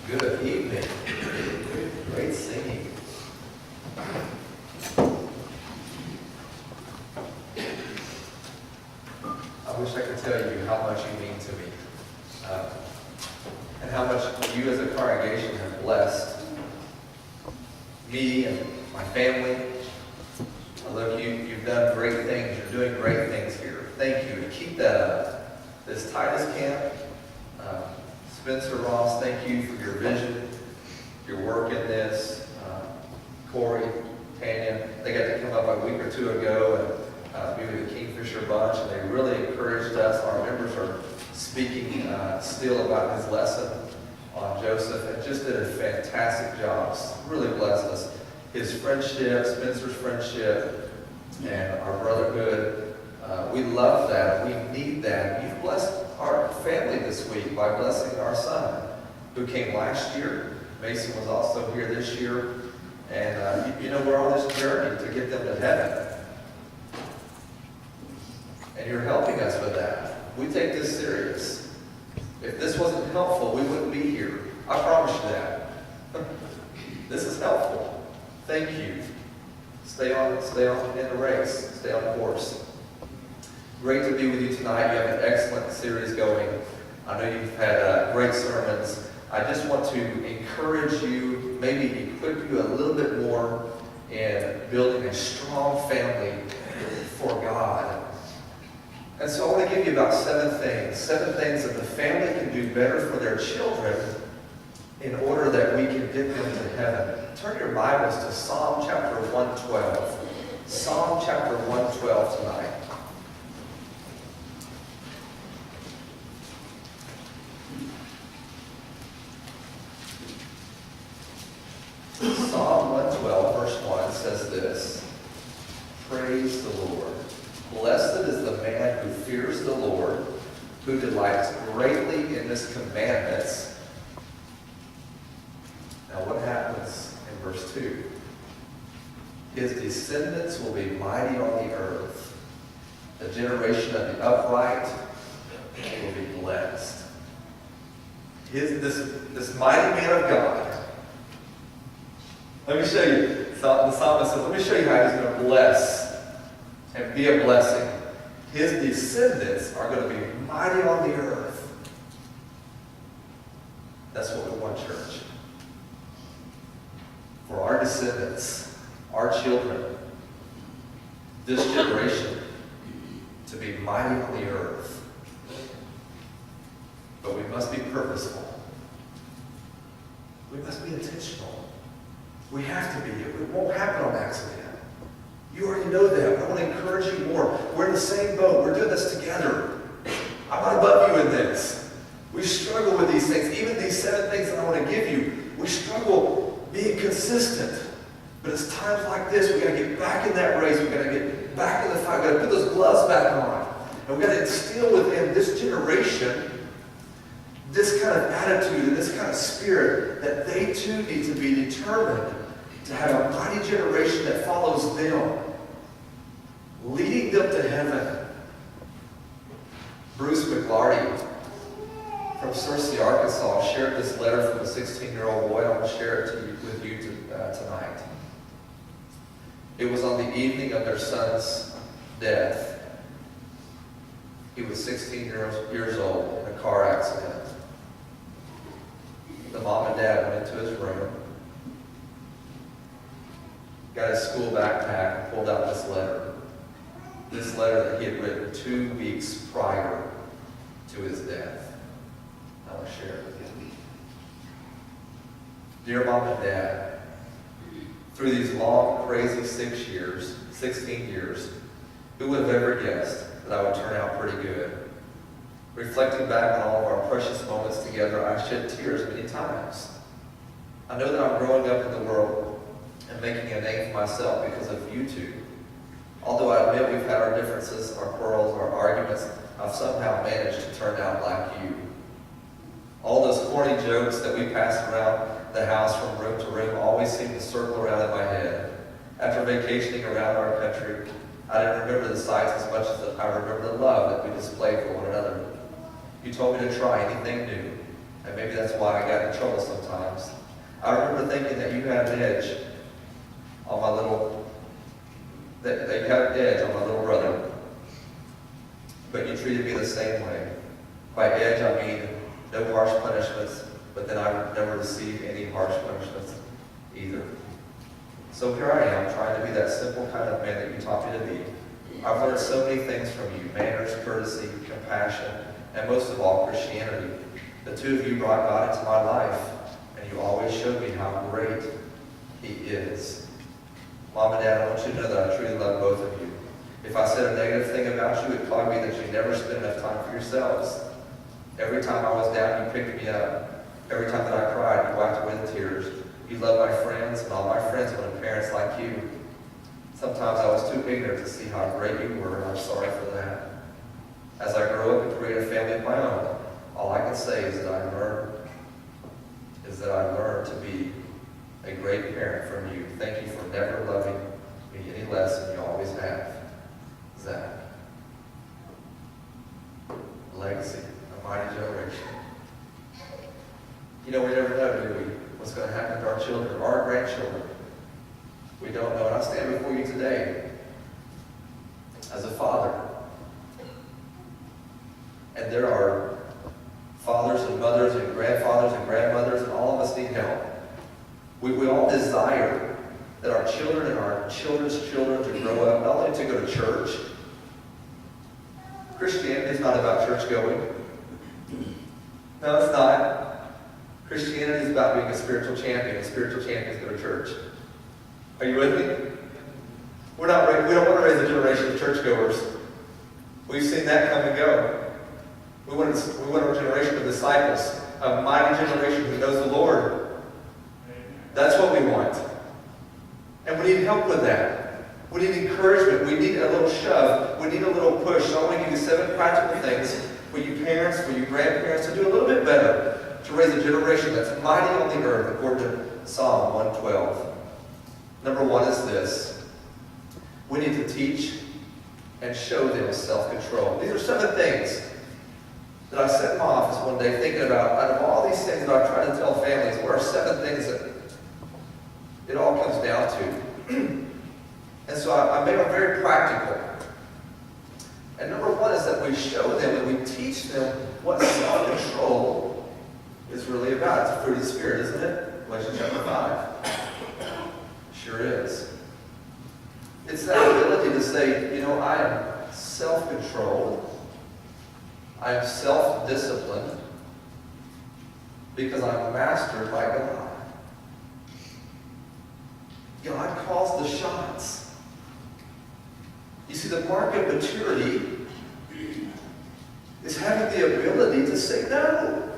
Good evening. Great singing. I wish I could tell you how much you mean to me, and how much you as a congregation have blessed me and my family. Look, you've done great things. You're doing great things here. Thank you. And keep that up. This Titus camp, Spencer Ross, thank you for your vision, your work in this. Corey, Tanya, they got to come up a week or two ago and be with the Kingfisher bunch, and they really encouraged us. Our members are speaking still about his lesson on Joseph, and just did a fantastic job. Really blessed us. His friendship, Spencer's friendship, and our brotherhood, we love that. We need that. You've blessed our family this week by blessing our son, who came last year. Mason was also here this year. And we're on this journey to get them to heaven. And you're helping us with that. We take this serious. If this wasn't helpful, we wouldn't be here. I promise you that. This is helpful. Thank you. Stay on in the race. Stay on course. Great to be with you tonight. You have an excellent series going. I know you've had great sermons. I just want to encourage you, maybe equip you a little bit more in building a strong family for God. And so I want to give you about 7 things that the family can do better for their children in order that we can get them to heaven. Turn your Bibles to Psalm chapter 112. Psalm chapter 112 tonight. Psalm 112, verse 1 says this: Praise the Lord. Blessed is the man who fears the Lord, who delights greatly in his commandments. Now what happens in verse 2? His descendants will be mighty on the earth. The generation of the upright will be blessed. This mighty man of God. Let me show you. The psalmist says, let me show you how he's going to bless and be a blessing. His descendants are going to be mighty on the earth. That's what we want, church. For our descendants, our children, this generation, to be mighty on the earth. But we must be purposeful. We must be intentional. We have to be. It won't happen on accident. You already know that, but I want to encourage you more. We're in the same boat. We're doing this together. I'm not above you in this. We struggle with these things. Even these 7 things that I want to give you, we struggle being consistent. But it's times like this, we've got to get back in that race. We've got to get back in the fight. We've got to put those gloves back on. And we've got to instill within this generation this kind of attitude and this kind of spirit that they too need to be determined to have a mighty generation that follows them, leading them to heaven. Bruce McLarty from Searcy, Arkansas, shared this letter from a 16-year-old boy. I want to share it with you tonight. It was on the evening of their son's death. He was 16 years old in a car accident. The mom and dad went into his room, got his school backpack, and pulled out this letter. This letter that he had written 2 weeks prior to his death. I want to share it with you. Dear Mom and Dad, through these long, crazy 16 years, who would have ever guessed that I would turn out pretty good? Reflecting back on all of our precious moments together, I shed tears many times. I know that I'm growing up in the world and making a name for myself because of you two. Although I admit we've had our differences, our quarrels, our arguments, I've somehow managed to turn out like you. All those corny jokes that we passed around the house from room to room always seem to circle around in my head. After vacationing around our country, I didn't remember the sights as much as I remember the love that we displayed for one another. You told me to try anything new, And maybe that's why I got in trouble sometimes. I remember thinking that you had an edge on my little, that you had an edge on my little brother. But you treated me the same way. By edge, I mean no harsh punishments, but then I never received any harsh punishments either. So here I am, trying to be that simple kind of man that you taught me to be. I've learned so many things from you: manners, courtesy, compassion, and most of all, Christianity. The two of you brought God into my life, and you always showed me how great He is. Mom and Dad, I want you to know that I truly love both of you. If I said a negative thing about you, it'd probably be that you never spent enough time for yourselves. Every time I was down, you picked me up. Every time that I cried, you wiped away the tears. You loved my friends, and all my friends wanted parents like you. Sometimes I was too ignorant to see how great you were, and I'm sorry for that. As I grow up and create a family of my own, all I can say is that I learned to be a great parent from you. Thank you for never loving me any less than you always have. Zach. Legacy, a mighty generation. You know, we never know, do we, what's going to happen to our children or our grandchildren. We don't know. And I stand before you today as a father. And there are fathers and mothers and grandfathers and grandmothers, and all of us need help. We all desire that our children and our children's children to grow up, not only to go to church. Christianity is not about church going. No, it's not. Christianity is about being a spiritual champion, and spiritual champions go to church. Are you with me? We don't want to raise a generation of churchgoers. We've seen that come and go. We want a generation of disciples, a mighty generation who knows the Lord. That's what we want. And we need help with that. We need encouragement. We need a little shove. We need a little push. So I want to give you 7 practical things for you parents, for you grandparents, to do a little bit better, to raise a generation that's mighty on the earth, according to Psalm 112. Number 1 is this. We need to teach and show them self-control. These are 7 things that I sat in my office one day thinking about. Out of all these things that I try to tell families, what are 7 things that it all comes down to? And so I made them very practical. And number 1 is that we show them and we teach them what self-control is really about. It's a fruit of the Spirit, isn't it? Galatians chapter 5. Sure is. It's that ability to say, you know, I am self-controlled. I am self-disciplined because I'm mastered by God. God calls the shots. You see, the mark of maturity is having the ability to say no.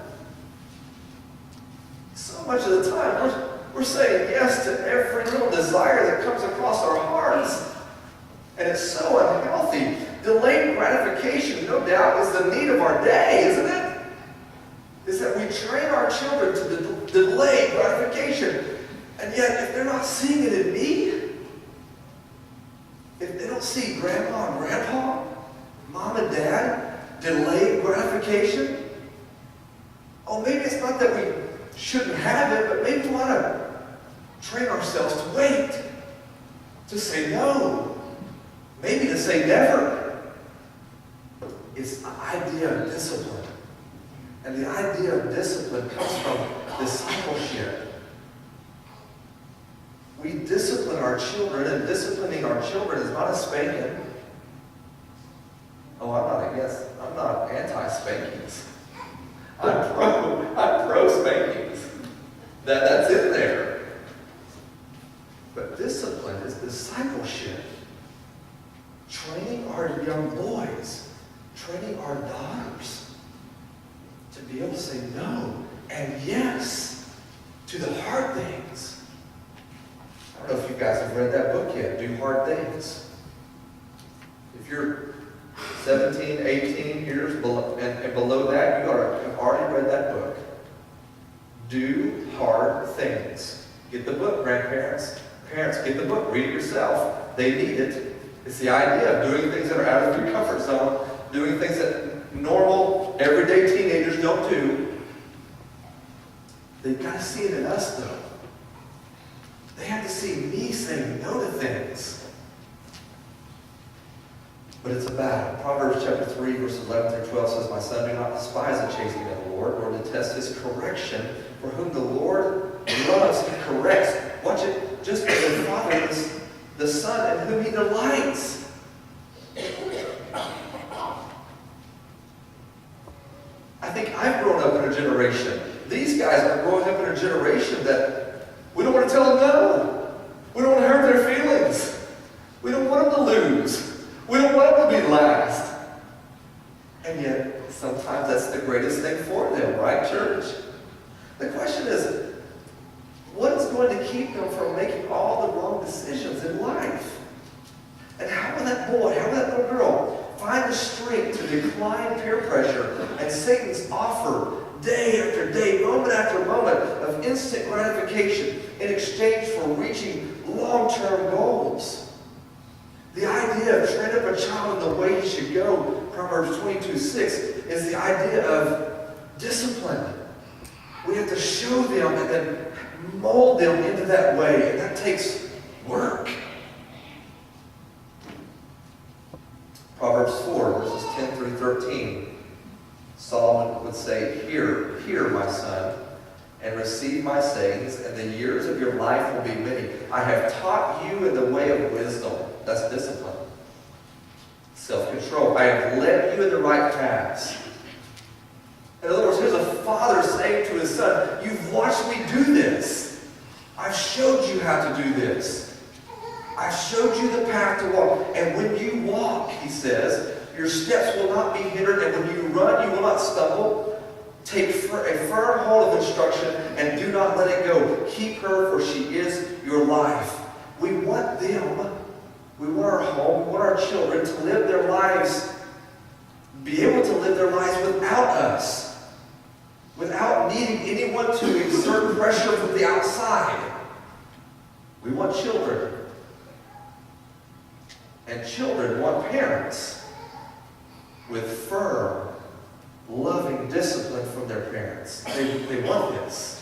So much of the time, we're saying yes to every little desire that comes across our hearts. And it's so unhealthy. Delayed gratification, no doubt, is the need of our day, isn't it? Is that we train our children to delay gratification. And yet, if they're not seeing it in me, if they don't see grandma and grandpa, mom and dad, delay gratification, oh, maybe it's not that we shouldn't have it, but maybe we want to train ourselves to wait, to say no, maybe to say never. It's the idea of discipline. And the idea of discipline comes from discipleship. We discipline our children, and disciplining our children is not a spanking. Oh, I'm not anti-spankings. I'm pro spankings. That's in there. But discipline is discipleship. Training our young boys, training our daughters to be able to say no and yes to the hard things. I don't know if you guys have read that book yet, Do Hard Things. If you're 17, 18 years and below that, you have already read that book. Do Hard Things. Get the book, grandparents. Parents, get the book. Read it yourself. They need it. It's the idea of doing things that are out of your comfort zone, doing things that normal, everyday teenagers don't do, They've got to see it in us, though. They have to see me saying no to things. But it's a battle. Proverbs chapter 3, verses 11 through 12 says, "My son, do not despise the chastening of the Lord, or detest his correction. For whom the Lord loves, he corrects." Watch it. Just as the Father is the Son in whom he delights. I think I've grown up in a generation. These guys are growing up in a generation that we don't want to tell them no. We don't want to hurt their feelings. We don't want them to lose. We don't want them to be last. And yet, sometimes that's the greatest thing for them, right, church? The question is, what is going to keep them from making all the wrong decisions in life? And how will that boy, how will that little girl find the strength to decline peer pressure and Satan's offer day after day, moment after moment of instant gratification in exchange for reaching long-term goals? The idea of train up a child in the way he should go, Proverbs 22:6, is the idea of discipline. We have to show them and then mold them into that way, and that takes work. Proverbs 4, verses 10 through 13. Solomon would say, Hear, my son, and receive my sayings, and the years of your life will be many. I have taught you in the way of wisdom. That's discipline. Self-control. I have led you in the right paths. In other words, here's a father saying to his son, you've watched me do this. I've showed you how to do this. I've showed you the path to walk. And when you walk, he says, your steps will not be hindered, and when you run, you will not stumble. Take a firm hold of instruction and do not let it go. Keep her, for she is your life. We want them, we want our home, we want our children to live their lives, be able to live their lives without us, without needing anyone to exert pressure from the outside. We want children. And children want parents with firm, loving discipline from their parents. They want this.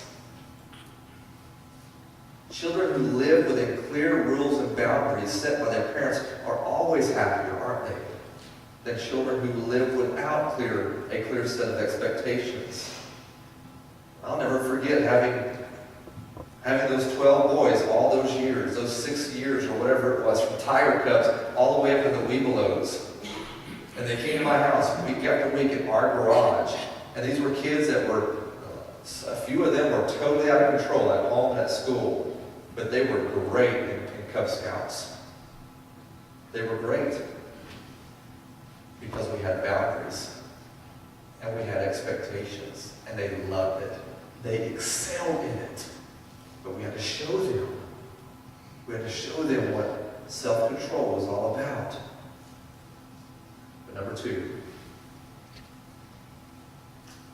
Children who live within clear rules and boundaries set by their parents are always happier, aren't they, than children who live without a clear set of expectations. I'll never forget having those 12 boys all those years, those 6 years or whatever it was, from Tiger Cubs all the way up to the Webelos. And they came to my house week after week in our garage. And these were kids that were, a few of them were totally out of control at home and at school. But they were great in Cub Scouts. They were great because we had boundaries and we had expectations, and they loved it. They excelled in it. But we had to show them. We had to show them what self-control was all about. But number 2,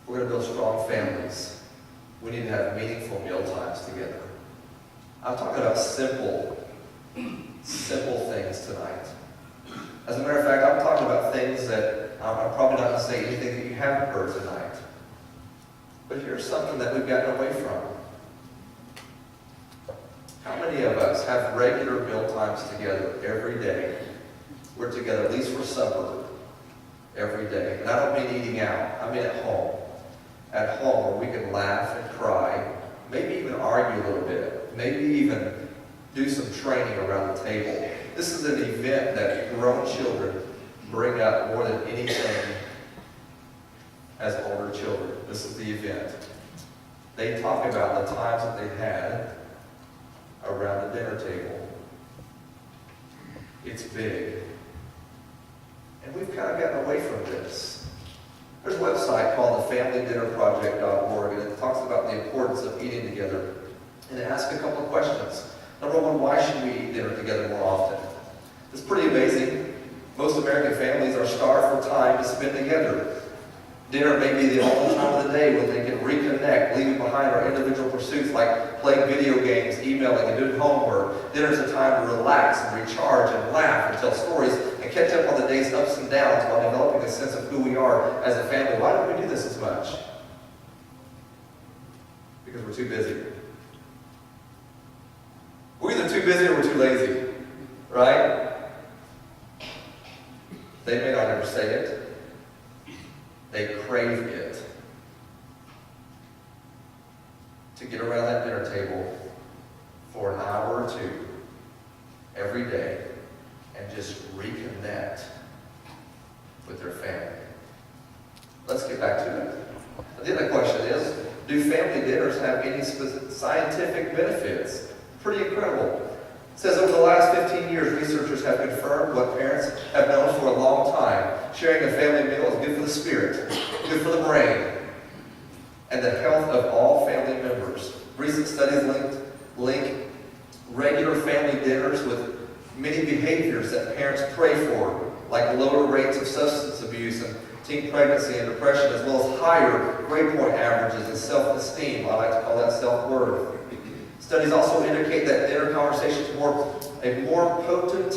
we're going to build strong families. We need to have meaningful meal times together. I'm talking about simple things tonight. As a matter of fact, I'm talking about things that I'm probably not going to say anything that you haven't heard tonight. But here's something that we've gotten away from. How many of us have regular meal times together every day? We're together at least for supper every day. And I don't mean eating out. I mean at home. At home where we can laugh and cry, maybe even argue a little bit, maybe even do some training around the table. This is an event that grown children bring up more than anything as older children. This is the event. They talk about the times that they had around the dinner table. It's big. And we've kind of gotten away from this. There's a website called thefamilydinnerproject.org, and it talks about the importance of eating together. And it asks a couple of questions. Number 1, why should we eat dinner together more often? It's pretty amazing. Most American families are starved for time to spend together. Dinner may be the only time of the day when they can reconnect, leaving behind our individual pursuits like playing video games, emailing, and doing homework. Dinner's a time to relax and recharge and laugh and tell stories and catch up on the day's ups and downs while developing a sense of who we are as a family. Why don't we do this as much? Because we're too busy. We're either too busy or we're too lazy, right? They may not ever say it. They crave it. To get around that dinner table for an hour or two every day and just reconnect with their family. Let's get back to it. The other question is, do family dinners have any scientific benefits? Pretty incredible. It says over the last 15 years, researchers have confirmed what parents have known for a long time. Sharing a family meal is good for the spirit, good for the brain, and the health of all family members. Recent studies link regular family dinners with many behaviors that parents pray for, like lower rates of substance abuse and teen pregnancy and depression, as well as higher grade point averages and self-esteem. I like to call that self-worth. Studies also indicate that dinner conversations a more potent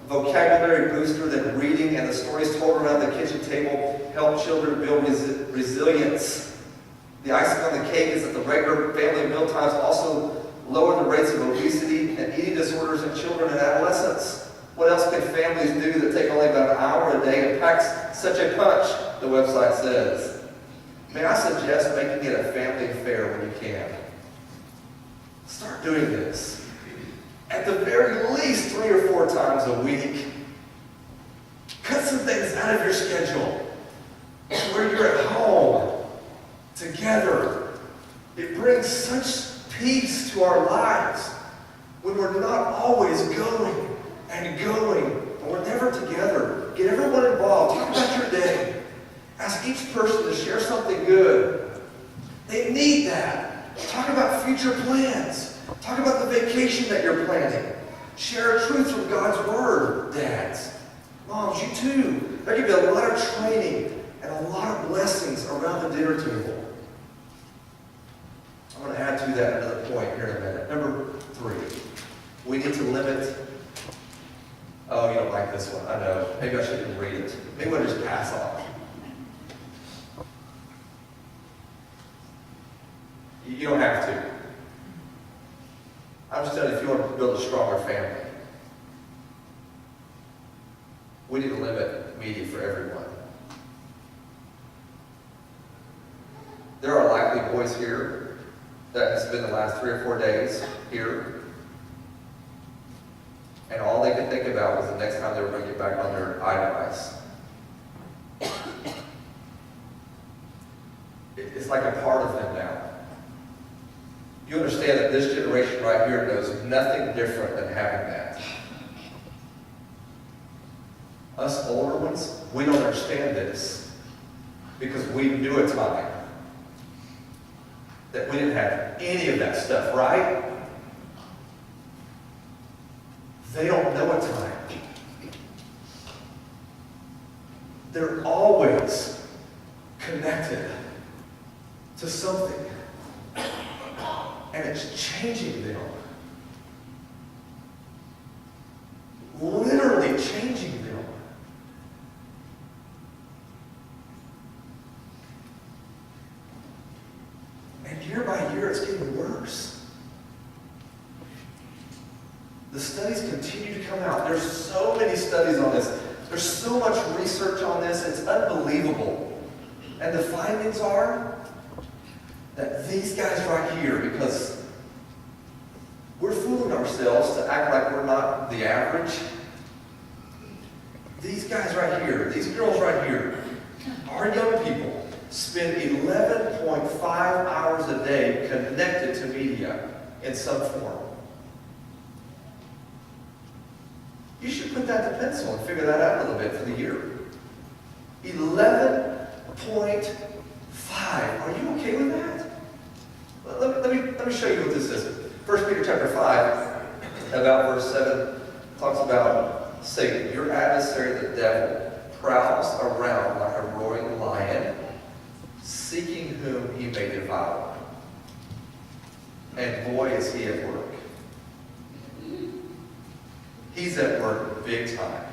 vocabulary booster than reading, and the stories told around the kitchen table help children build resilience. The icing on the cake is that the regular family mealtimes also lower the rates of obesity and eating disorders in children and adolescents. What else can families do that take only about an hour a day and packs such a punch, the website says. May I suggest making it a family affair when you can. Start doing this. At the very least 3 or 4 times a week. Cut some things out of your schedule where you're at home together. It brings such peace to our lives when we're not always going and we're never together. Get everyone involved. Talk about your day. Ask each person to share something good. They need that. Talk about future plans. Talk about the vacation that you're planning. Share a truth from God's Word, dads. Moms, you too. There can be a lot of training and a lot of blessings around the dinner table. I'm going to add to that another point here in a minute. Number 3, we need to limit. Oh, you don't like this one. I know. Maybe I shouldn't read it. Maybe we'll just pass on. You don't have to. I'm just telling you, if you want to build a stronger family, we need to limit media for everyone. There are likely boys here that have spent the last 3 or 4 days here, and all they could think about was the next time they were going to get back on their iDevice. It's like a part of them now. You understand that this generation right here knows nothing different than having that. Us older ones, we don't understand this because we knew a time that we didn't have any of that stuff, right? They don't know a time. They're always connected to something. And it's changing them. Literally changing them. And year by year, it's getting worse. The studies continue to come out. There's so many studies on this. There's so much research on this. It's unbelievable. And the findings are that these guys right here, because we're fooling ourselves to act like we're not the average. These guys right here, these girls right here, our young people spend 11.5 hours a day connected to media in some form. You should put that to pencil and figure that out a little bit for the year. 11.5. Are you okay with that? Let me show you what this is. 1 Peter chapter 5, about verse 7, talks about Satan, your adversary, the devil, prowls around like a roaring lion, seeking whom he may devour. And boy, is he at work. He's at work big time.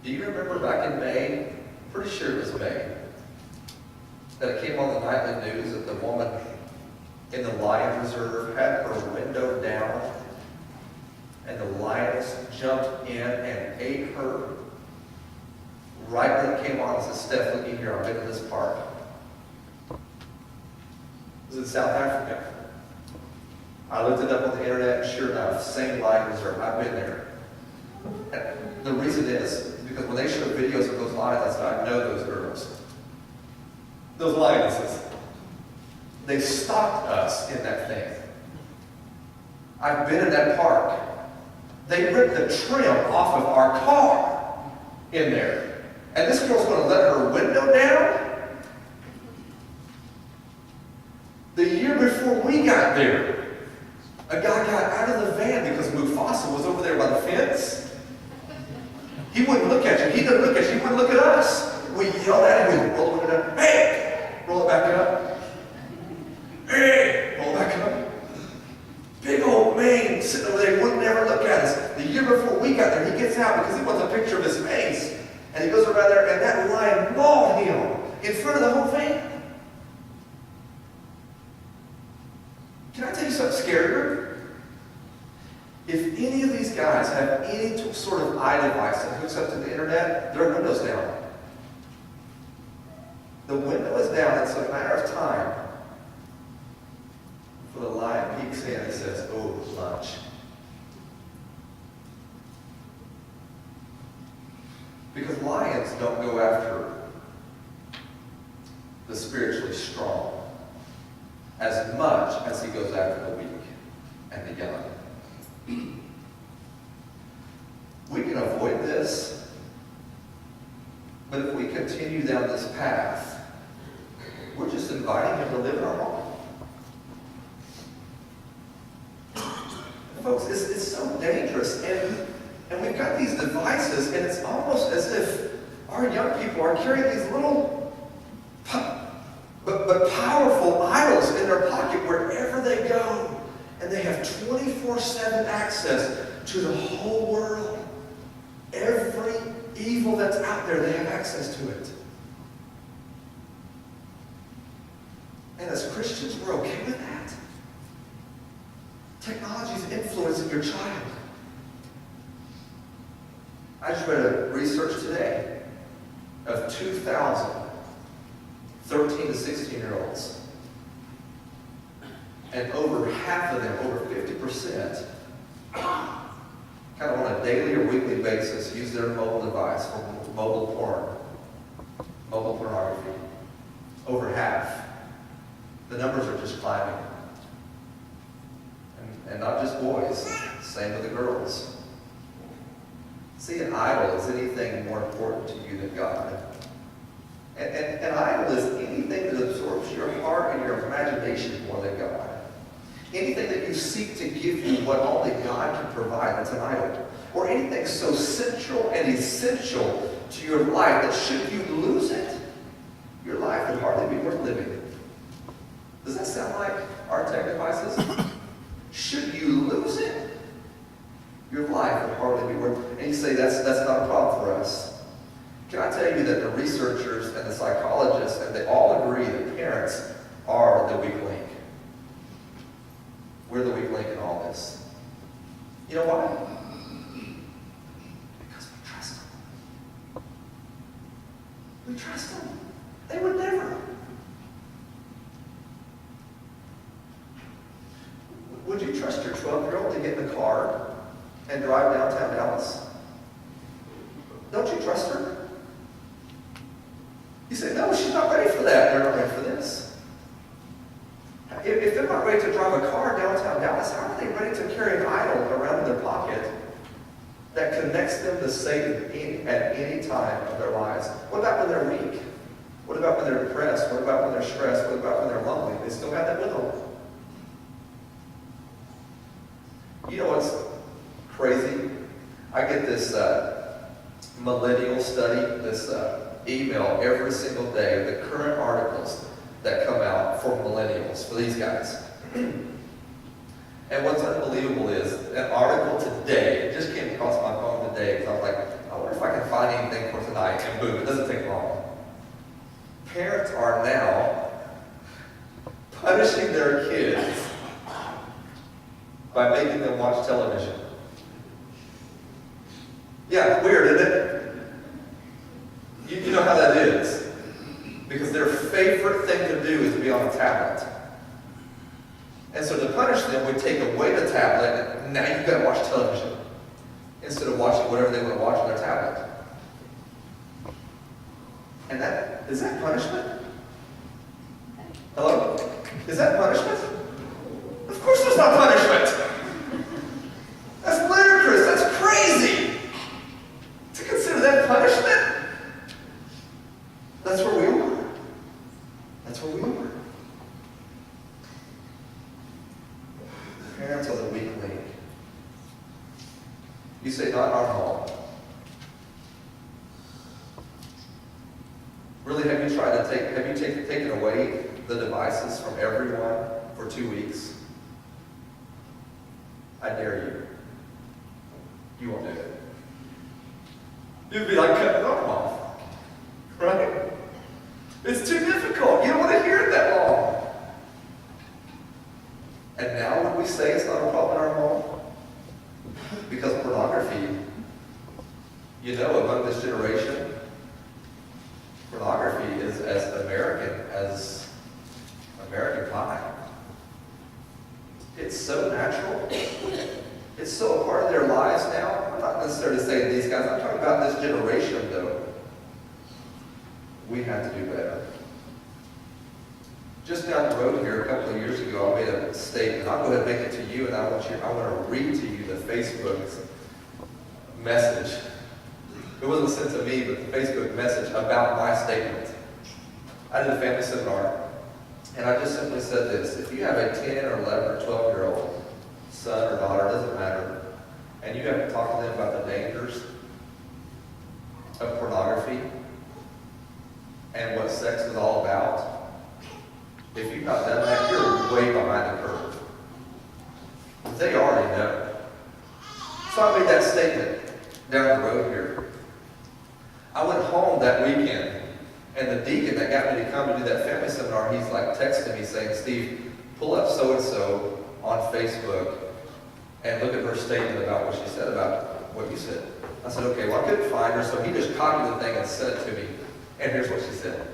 Do you remember back in May? Pretty sure it was May. that it came on the nightly news that the woman in the lion reserve had her window down, and the lions jumped in and ate her. Right when it came on, I said, Steph, looky here, I've been to this park. It was in South Africa. I looked it up on the internet, and sure enough, same lion reserve. I've been there. And the reason is because when they show videos of those lions, I said, I know those girls. Those lionesses. They stalked us in that thing. I've been in that park. They ripped the trim off of our car in there. And this girl's going to let her window down? The year before we got there, a guy got out of the van because Mufasa was over there by the fence. He wouldn't look at you. He didn't look at you. He wouldn't look at us. We yelled at him. We rolled it up. Hey! Roll it back up. Hey! Roll it back up. Big old man sitting over there, wouldn't ever look at us. The year before we got there, he gets out because he wants a picture of his face. And he goes around there, and that lion mauled him in front of the whole van. Can I tell you something scarier? If any of these guys have any sort of eye device that hooks up to the internet, their window's down. The window is down. It's a matter of time before the lion peeks in and says, oh, lunch. Because lions don't go after the spiritually strong as much as he goes after the weak and the young. We can avoid this, but if we continue down this path, we're just inviting him to live in our home. Folks, it's so dangerous, and we've got these devices, and it's almost as if our young people are carrying these little but powerful idols in their pocket wherever they go. And they have 24/7 access to the whole world. Every evil that's out there, they have access to it. And as Christians, we're okay with that. Technology is influencing your child. I just read a research today of 2,000 13 to 16-year-olds. And over half of them, over 50%, kind of on a daily or weekly basis, use their mobile device for mobile pornography. Over half. The numbers are just climbing. And not just boys, same with the girls. See, an idol is anything more important to you than God. And an idol is anything that absorbs your heart and your imagination more than God. Anything that you seek to give you what only God can provide, that's an idol. Or anything so central and essential to your life that should you lose it, your life would hardly be worth living. Does that sound like our tech devices? Should you lose it, your life would hardly be worth it. And you say, that's not a problem for us. Can I tell you that the researchers and the psychologists, and they all agree that parents are the weak link. We're the weak link in all this. You know why? Because we trust them. We trust them. They would never. Would you trust your 12-year-old to get in the car and drive downtown Dallas? Don't you trust her? You say, no, she's not ready for that. They're not ready for this. If they're not ready to drive a car downtown Dallas, how are they ready to carry an idol around in their pocket that connects them to Satan at any time of their lives? What about when they're weak? What about when they're depressed? What about when they're stressed? What about when they're lonely? They still have that with them. You know what's crazy? I get this millennial study, this email every single day of the current articles that come out for millennials, for these guys. And what's unbelievable is an article today, it just came across my phone today, because I was like, I wonder if I can find anything for tonight, and boom, it doesn't take long. Parents are now punishing their kids by making them watch television. Yeah, weird, isn't it? You know how that is. Because their favorite thing to do is be on a tablet. And so to punish them, we take away the tablet, and now you've got to watch television instead of watching whatever they want to watch on their tablet. And is that punishment? Hello? Is that punishment? Of course there's not punishment. That's ludicrous. That's crazy. To consider that punishment? That's where we are. That's where we are. Parents are the weak link. You say, not in our home. Really, have you taken away the devices from everyone for 2 weeks? I dare you. You won't do it. You'd be like cutting an arm off. Right? It's too difficult. You don't want to hear it that long. And now when we say it's not a problem in our home, because pornography, among this generation, pornography is as American pie. It's so natural. It's so a part of their lives now. I'm not necessarily saying these guys. I'm talking about this generation, though. We have to do better. Just down the road here, a couple of years ago, I made a statement. I'll go ahead and make it to you, and I want to read to you the Facebook message. It wasn't sent to me, but the Facebook message about my statement. I did a family seminar, and I just simply said this. If you have a 10 or 11 or 12-year-old son or daughter, doesn't matter, and you have to talk to them about the dangers of pornography and what sex is all about, if you've not done that, you're way behind the curve. They already know. So I made that statement down the road here. I went home that weekend, and the deacon that got me to come to do that family seminar, he's like texting me saying, Steve, pull up so-and-so on Facebook and look at her statement about what she said about what you said. I said, okay, well, I couldn't find her, so he just copied the thing and sent it to me. And here's what she said.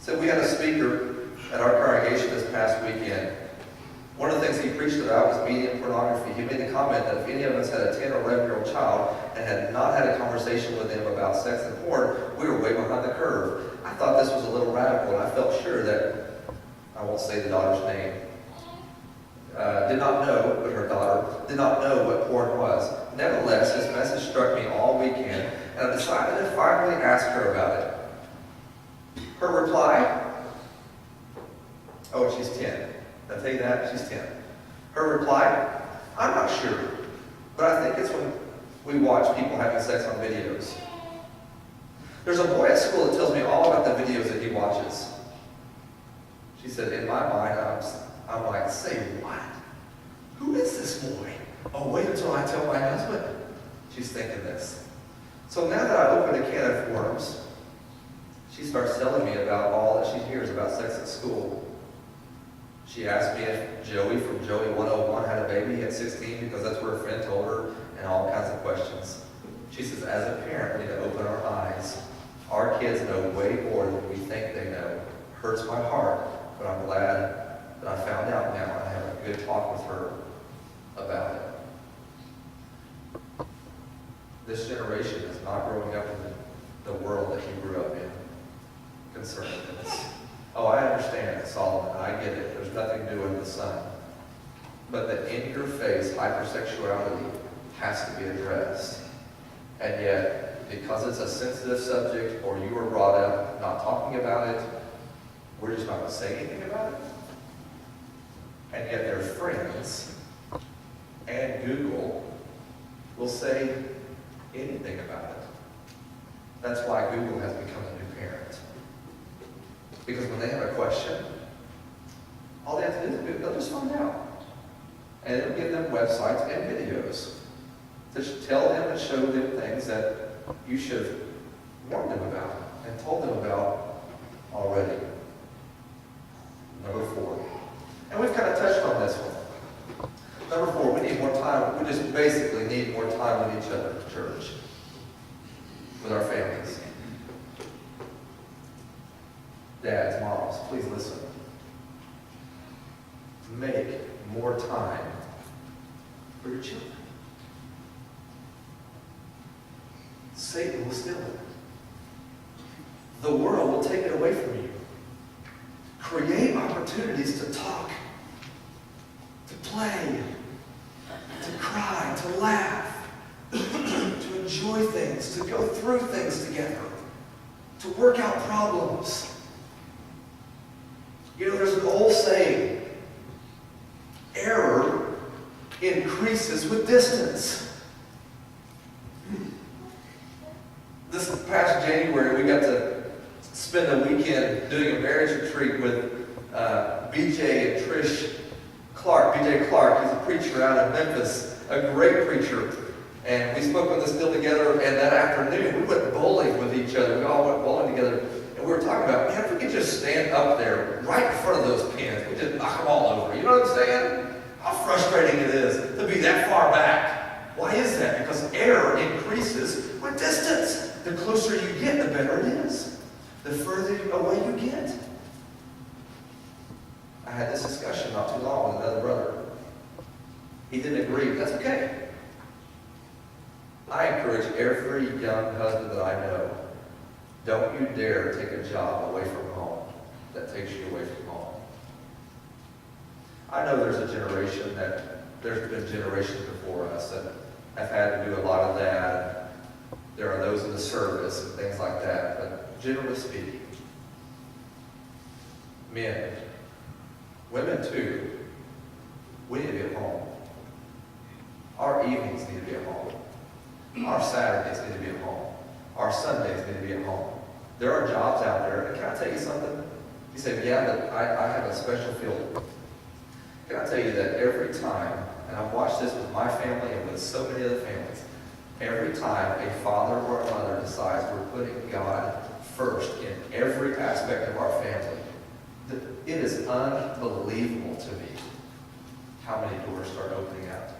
So we had a speaker at our congregation this past weekend. One of the things he preached about was media and pornography. He made the comment that if any of us had a 10 or 11-year-old child and had not had a conversation with them about sex and porn, we were way behind the curve. I thought this was a little radical, and I felt sure that, I won't say the daughter's name, did not know, but her daughter did not know what porn was. Nevertheless, his message struck me all weekend, and I decided to finally ask her about it. Her reply, oh, she's 10. Did I tell you that? She's 10. Her reply, I'm not sure, but I think it's when we watch people having sex on videos. There's a boy at school that tells me all about the videos that he watches. She said, in my mind, I'm like, say what? Who is this boy? Oh, wait until I tell my husband. She's thinking this. So now that I opened a can of worms, she starts telling me about all that she hears about sex at school. She asked me if Joey from Joey 101 had a baby at 16 because that's what her friend told her, and all kinds of questions. She says, as a parent, we need to open our eyes. Our kids know way more than we think they know. Hurts my heart, but I'm glad that I found out now and I have a good talk with her about it. This generation is not growing up in the world that you grew up in concerning this. Oh, I understand, Solomon. I get it. There's nothing new under the sun. But the in-your-face hypersexuality has to be addressed. And yet, because it's a sensitive subject, or you were brought up not talking about it, we're just not going to say anything about it. And yet their friends and Google will say anything about it. That's why Google has become a new parent. Because when they have a question, all they have to do is they'll just find out. And it'll give them websites and videos to tell them and show them things that you should warn them about and told them about already. Number 4. And we've kind of touched on this one. Number 4, we need more time. We just basically need more time with each other in church, with our families. Dads, moms, please listen. Make more time for your children. Satan will steal it. The world will take it away from you. Create opportunities to talk, to play, to cry, to laugh, to enjoy things, to go through things together, to work out problems. You know, there's an old saying, error increases with distance. This past January, we got to spend a weekend doing a marriage retreat with BJ and Trish Clark. BJ Clark, he's a preacher out in Memphis, a great preacher. And we spoke on this deal together, and that afternoon, we went bowling with each other. We all went bowling together. And we were talking about, man, if we could just stand up there right in front of those pins, we just knock them all over. You know what I'm saying? How frustrating it is to be that far back. Why is that? Because error increases with distance. The closer you get, the better it is. The further away you get. I had this discussion not too long with another brother. He didn't agree, but that's okay. I encourage every young husband that I know, don't you dare take a job away from home that takes you away from home. I know there's been generations before us that have had to do a lot of that. There are those in the service and things like that, but generally speaking, men, women too, we need to be at home. Our evenings need to be at home. Our Saturdays need to be at home. Our Sundays need to be at home. There are jobs out there, and can I tell you something? You say, yeah, but I have a special field. Can I tell you that every time, and I've watched this with my family and with so many other families, every time a father or a mother decides we're putting God first in every aspect of our family, it is unbelievable to me how many doors start opening out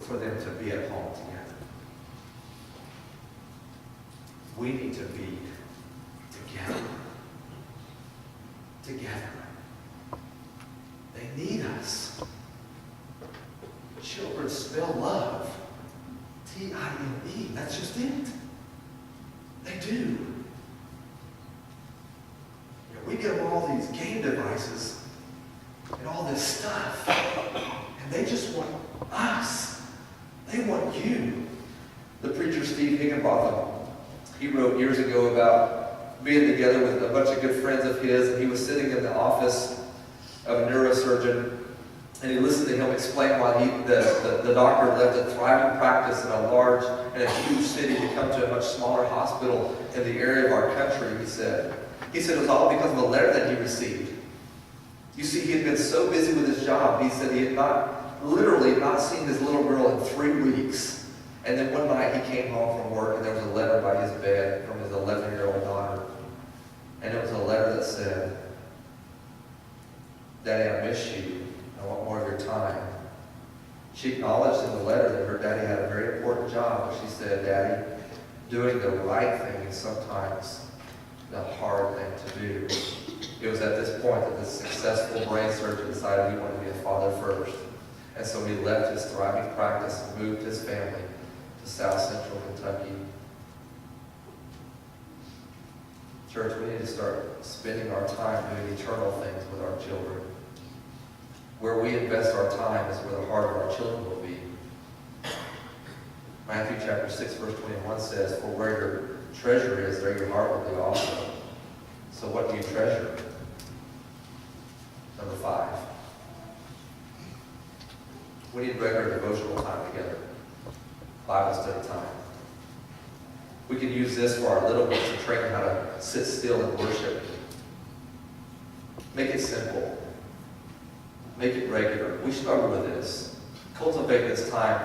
for them to be at home together. We need to be together. Together. They need us. Children spell love. T-I-M-E. That's just it. They do. You know, we give them all these game devices and all this stuff, and they just want us. They want you. The preacher Steve Higginbotham, he wrote years ago about being together with a bunch of good friends of his, and he was sitting in the office of a neurosurgeon, and he listened to him explain why the doctor left a thriving practice in a huge city to come to a much smaller hospital in the area of our country, he said. He said it was all because of a letter that he received. You see, he had been so busy with his job, he said he had literally not seen his little girl in 3 weeks. And then one night he came home from work and there was a letter by his bed from his 11-year-old daughter. And it was a letter that said, "Daddy, I miss you. I want more of your time." She acknowledged in the letter that her daddy had a very important job, but she said, "Daddy, doing the right thing is sometimes the hard thing to do." It was at this point that this successful brain surgeon decided he wanted to be a father first. And so he left his thriving practice and moved his family to South Central Kentucky. Church, we need to start spending our time doing eternal things with our children. Where we invest our time is where the heart of our children will be. Matthew chapter 6, verse 21 says, "For where your treasure is, there your heart will be also." So what do you treasure? Number 5. We need regular devotional time together. Bible study time. We can use this for our little ones to train them how to sit still and worship. Make it simple. Make it regular. We struggle with this. Cultivate this time.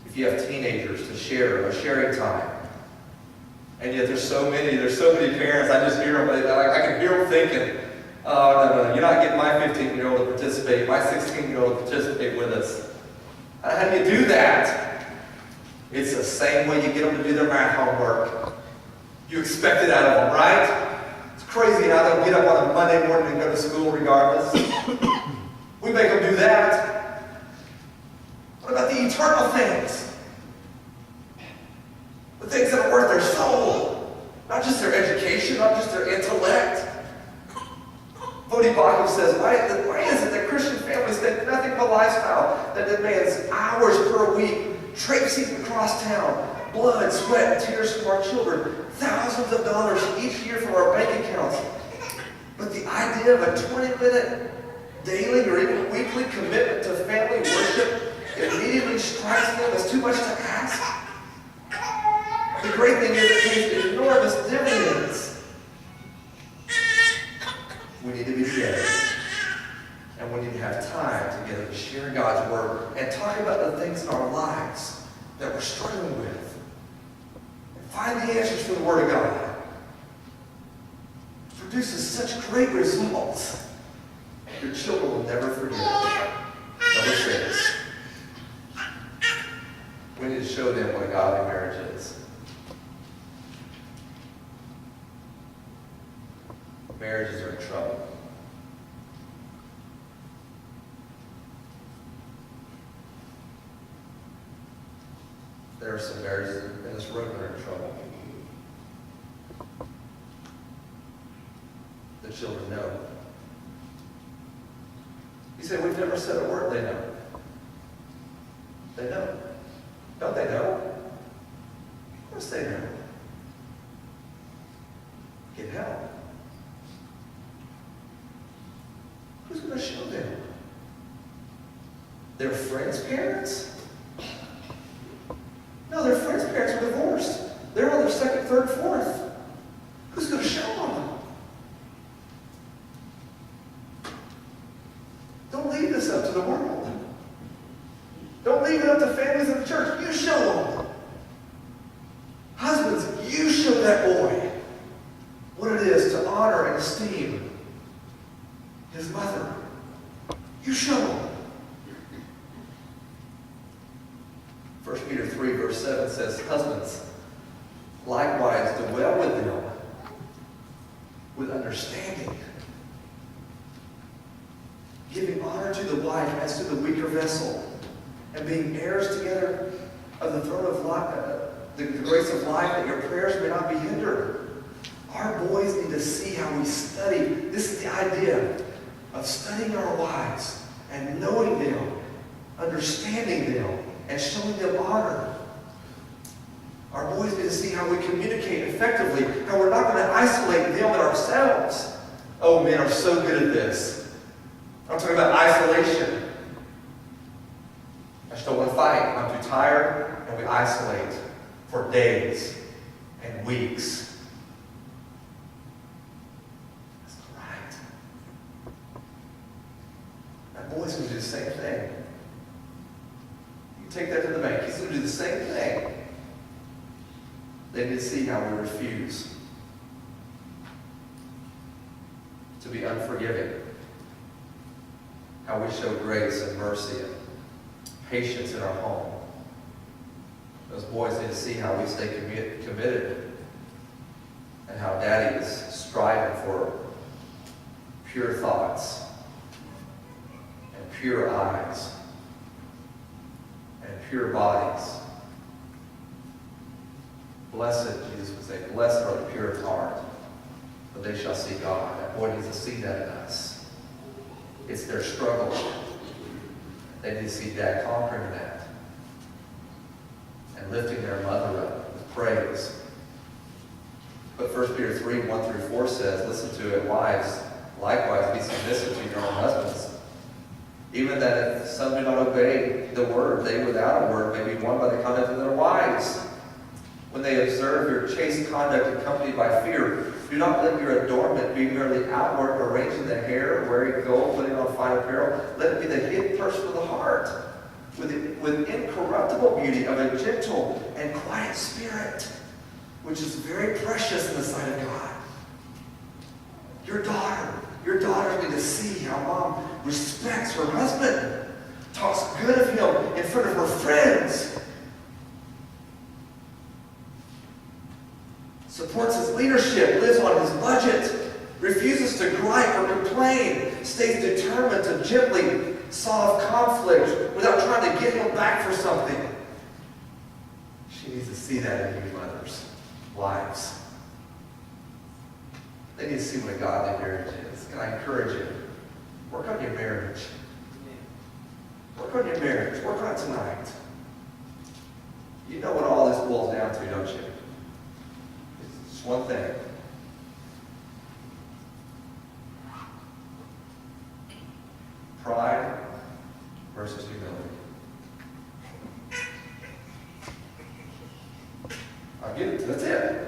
If you have teenagers, to share a sharing time. And yet there's so many parents, I just hear them, I can hear them thinking, oh, no, you're not getting my 15-year-old to participate, my 16-year-old to participate with us. How do you do that? It's the same way you get them to do their math homework. You expect it out of them, right? It's crazy how they'll get up on a Monday morning and go to school regardless. We make them do that. What about the eternal things? The things that are worth their soul. Not just their education, not just their intellect. Voddie Baucham says, why is it that Christian families think nothing but a lifestyle that demands hours per week, traipsing across town, blood, sweat, and tears from our children, thousands of dollars each year from our bank accounts. But the idea of a 20-minute daily or even weekly commitment to family worship immediately strikes them as too much to ask. The great thing is it pays enormous dividends. We need to be together. And we need to have time together to share God's Word and talk about the things in our lives that we're struggling with. And find the answers from the Word of God. It produces such great results. Your children will never forget it. Number 6. We need to show them what a godly marriage is. Marriages are in trouble. There are some marriages in this room that are in trouble. The children know. You say, we've never said a word. They know. They know. Don't they know? Of course they know. Get help. Who's going to show them? Their friends' parents? No, their friends' parents are divorced. They're on their second, third, fourth. Who's going to show them? Don't leave this up to the world. Don't leave it up to families in the church. You show them. Husbands, you show that boy what it is to honor and esteem his mother. You show him. 1 Peter 3 verse 7 says, husbands, likewise dwell with them with understanding, giving honor to the wife as to the weaker vessel, and being heirs together of the throne of life, the grace of life, that your prayers may not be hindered. Our boys need to see how we study. This is the idea of studying our wives and knowing them, understanding them, and showing them honor. Our boys need to see how we communicate effectively, how we're not going to isolate them and ourselves. Oh, men are so good at this. I'm talking about isolation. I just don't want to fight. I'm too tired, and we isolate for days and weeks. Boys going to do the same thing. You take that to the bank. He's going to do the same thing. They need to see how we refuse to be unforgiving, how we show grace and mercy and patience in our home. Those boys need to see how we stay committed and how Daddy is striving for pure thoughts, pure eyes, and pure bodies. Blessed, Jesus would say, blessed are the pure in heart, for they shall see God. That boy needs to see that in us. It's their struggle. They need to see Dad conquering that and lifting their mother up with praise. But 1 Peter 3, 1 through 4 says, listen to it, wives, likewise be submissive to your own husbands, even that if some do not obey the word, they without a word may be won by the conduct of their wives. When they observe your chaste conduct accompanied by fear, do not let your adornment be merely outward, arranging the hair, wearing gold, putting on fine apparel. Let it be the hidden person of the heart, with incorruptible beauty of a gentle and quiet spirit, which is very precious in the sight of God. Your daughters need to see how mom respects her husband, talks good of him in front of her friends, supports his leadership, lives on his budget, refuses to gripe or complain, stays determined to gently solve conflict without trying to get him back for something. She needs to see that in you, mothers, wives. They need to see what a godly marriage is. Can I encourage you? Work on your marriage. Work on your marriage. Work on it tonight. You know what all this boils down to, don't you? It's just one thing. Pride versus humility. I'll give it to you. That's it.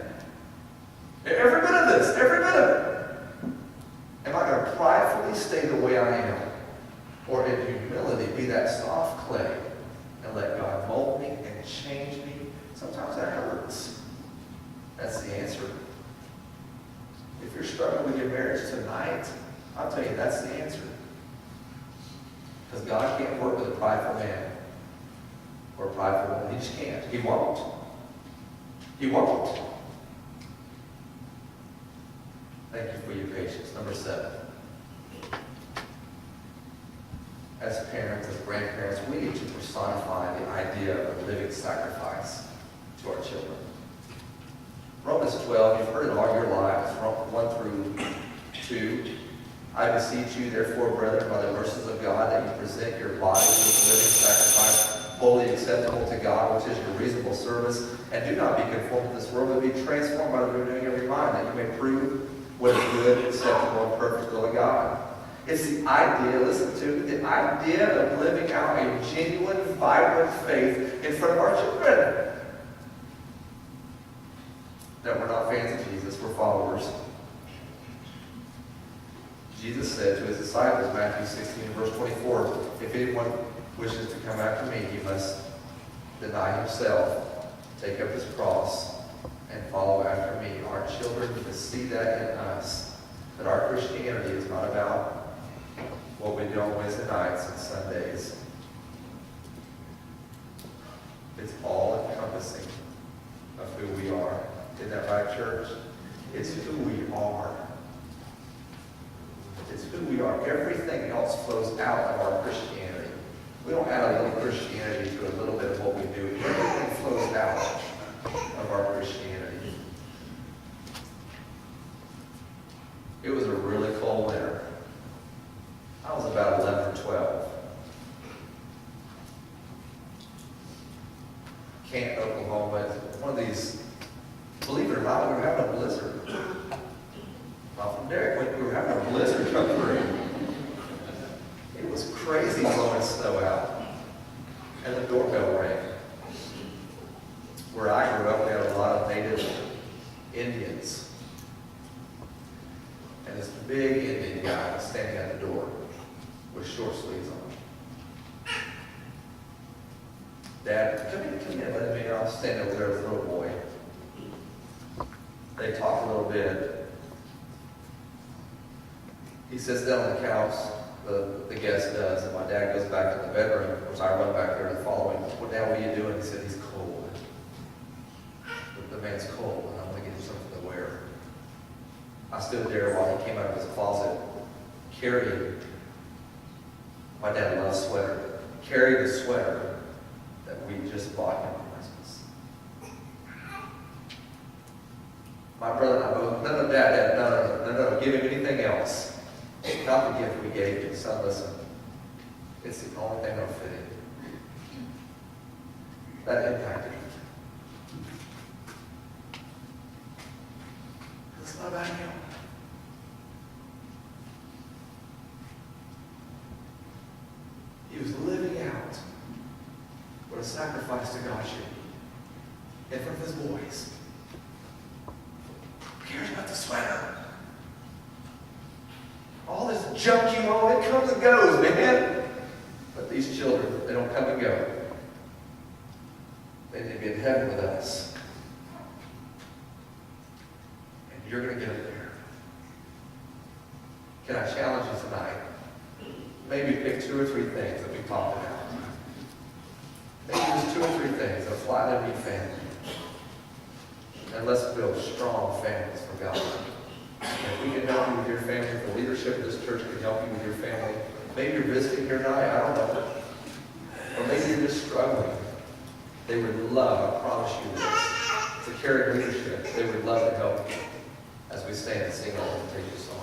Every bit of this. Every bit of it. Am I going to pridefully stay the way I am? Or in humility be that soft clay and let God mold me and change me? Sometimes that hurts. That's the answer. If you're struggling with your marriage tonight, I'll tell you that's the answer. Because God can't work with a prideful man or a prideful woman. He just can't. He won't. He won't. Thank you for your patience. Number 7. As parents, as grandparents, we need to personify the idea of living sacrifice to our children. Romans 12, you've heard it all your lives, 1 through 2. I beseech you, therefore, brethren, by the mercies of God, that you present your bodies as a living sacrifice, wholly acceptable to God, which is your reasonable service. And do not be conformed to this world, but be transformed by the renewing of your mind, that you may prove what is good, acceptable, and perfect will of God. It's the idea, listen to me, the idea of living out a genuine, vibrant faith in front of our children. That we're not fans of Jesus, we're followers. Jesus said to his disciples, Matthew 16, verse 24, if anyone wishes to come after me, he must deny himself, take up his cross, and follow after me. Our children need to see that in us, that our Christianity is not about what we do on Wednesday nights and Sundays. It's all encompassing of who we are. Isn't that right, church? It's who we are. It's who we are. Everything else flows out of our Christianity. We don't add a little Christianity to a little bit of what we do. Everything flows out of our Christianity. It was a really cold winter. I was about 11 or 12. Canton, Oklahoma. One of these, believe it or not, we were having a blizzard. Well, from Derek, we were having a blizzard come through. It was crazy blowing snow out. And the doorbell rang. Where I grew up, we had a lot of native Indians. And this big Indian guy was standing at the door with short sleeves on. Dad, come in, let me. I'll stand over there with the little boy. They talk a little bit. He sits down on the couch, the guest does, and my dad goes back to the bedroom, which I run back there to follow him. Well, Dad, what are you doing? He said, he's cold. The man's cold, and I'm going to get him something to wear. I stood there while he came out of his closet, carrying, my dad loves sweater, carrying the sweater that we just bought him for Christmas. My brother and I both, no, Dad, no, give him anything else. Not the gift we gave him. Son, listen, it's the only thing that'll fit him. That impacted me. It's not about him. He was living out what a sacrifice to God should be in front of his boys. Who cares about the sweater? All this junk you own, it comes and goes, man. But these children, they don't come and go. They need to be in heaven with us. Can I challenge you tonight? Maybe pick 2 or 3 things that we talked about. Maybe just 2 or 3 things. Apply them to your family. And let's build strong families for God. If we can help you with your family, if the leadership of this church can help you with your family, maybe you're visiting here tonight, I don't know. Or maybe you're just struggling. They would love, I promise you this, to carry leadership. They would love to help you as we stand and sing our invitation song.